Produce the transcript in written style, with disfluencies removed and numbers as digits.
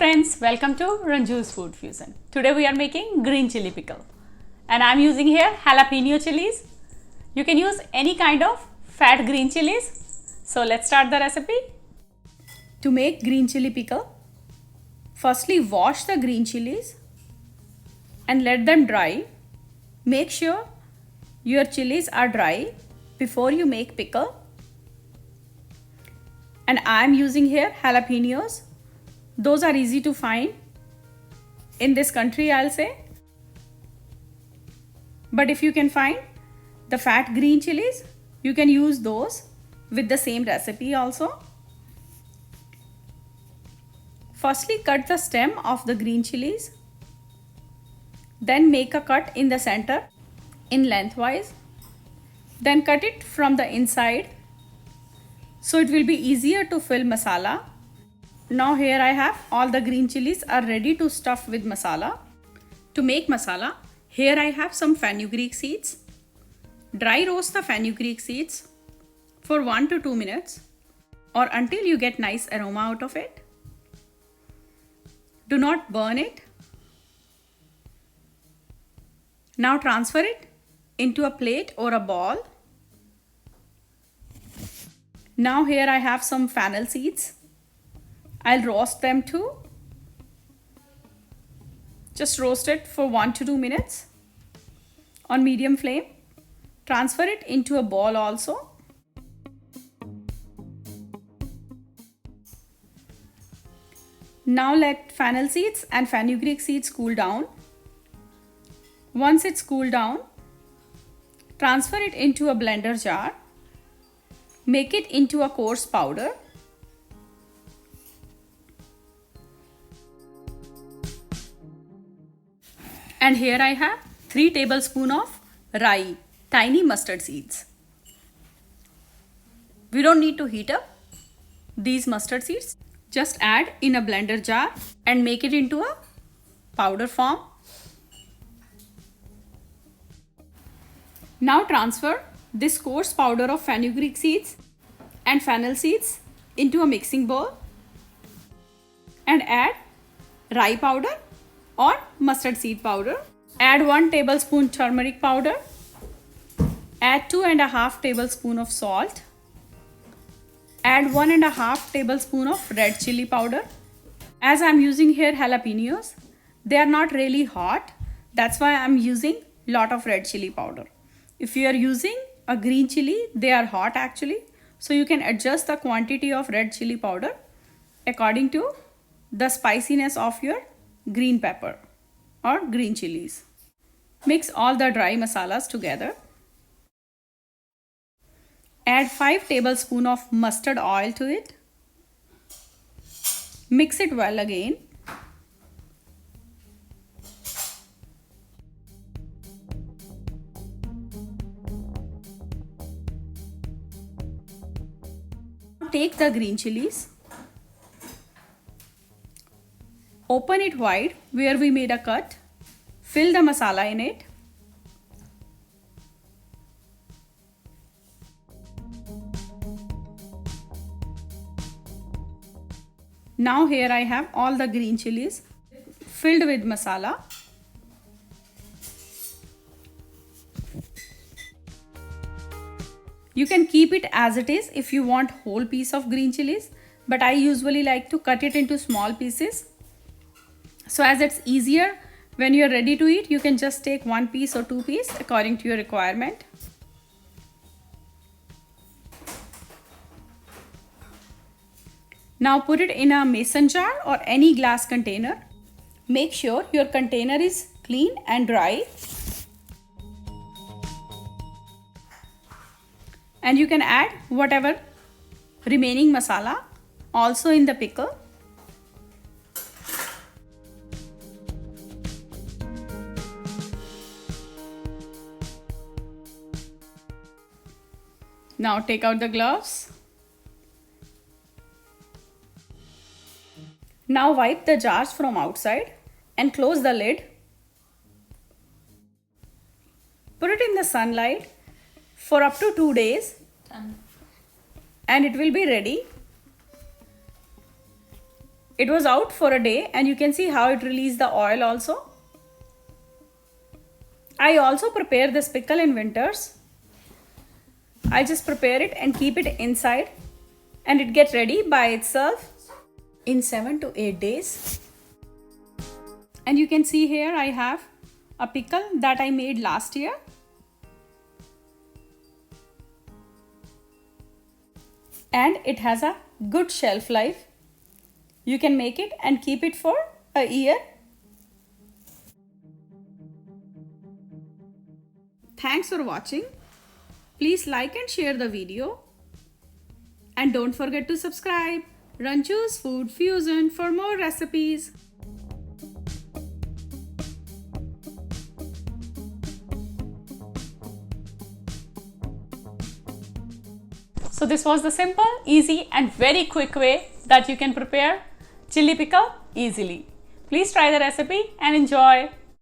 friends, welcome to Ranju's Food Fusion. Today we are making green chili pickle and I am using here jalapeno chilies. You can use any kind of fat green chilies. So let's start the recipe. To make green chili pickle, firstly wash the green chilies and let them dry. Make sure your chilies are dry before you make pickle. And I am using here jalapenos. Those are easy to find in this country, I'll say. But if you can find the fat green chilies, you can use those with the same recipe also. Firstly, cut the stem of the green chilies. Then make a cut in the center in lengthwise. Then cut it from the inside so it will be easier to fill masala. Now here I have all the green chilies are ready to stuff with masala. To make masala, here I have some fenugreek seeds. Dry roast the fenugreek seeds for 1 to 2 minutes or until you get nice aroma out of it. Do not burn it. Now transfer it into a plate or a ball. Now here I have some fennel seeds. I'll roast them too. Just roast it for 1 to 2 minutes on medium flame. Transfer it into a bowl also. Now let fennel seeds and fenugreek seeds cool down. Once it's cooled down, transfer it into a blender jar. Make it into a coarse powder. And here I have 3 tablespoons of rye, tiny mustard seeds. We don't need to heat up these mustard seeds. Just add in a blender jar and make it into a powder form. Now transfer this coarse powder of fenugreek seeds and fennel seeds into a mixing bowl and add rye powder or mustard seed powder. Add 1 tablespoon turmeric powder. Add 2.5 tablespoons of salt. Add 1.5 tablespoon of red chili powder. As I'm using here jalapenos, they are not really hot. That's why I'm using lot of red chili powder. If you are using a green chili, they are hot actually. So you can adjust the quantity of red chili powder according to the spiciness of your green pepper or green chilies. Mix all the dry masalas together. Add 5 tablespoons of mustard oil to it. Mix it well again. Take the green chilies. Open it wide where we made a cut. Fill the masala in it. Now here I have all the green chilies filled with masala. You can keep it as it is if you want whole piece of green chilies, but I usually like to cut it into small pieces. So as it's easier, when you're ready to eat, you can just take 1 piece or 2 pieces according to your requirement. Now put it in a mason jar or any glass container. Make sure your container is clean and dry. And you can add whatever remaining masala also in the pickle. Now take out the gloves. Now wipe the jars from outside and close the lid. Put it in the sunlight for up to 2 days and it will be ready. It was out for a day and you can see how it released the oil also. I also prepare this pickle in winters. I just prepare it and keep it inside, and it gets ready by itself in 7 to 8 days. And you can see here I have a pickle that I made last year. And it has a good shelf life. You can make it and keep it for a year. Thanks for watching. Please like and share the video. And don't forget to subscribe. Ranju's Food Fusion for more recipes. So this was the simple, easy and very quick way that you can prepare chili pickle easily. Please try the recipe and enjoy.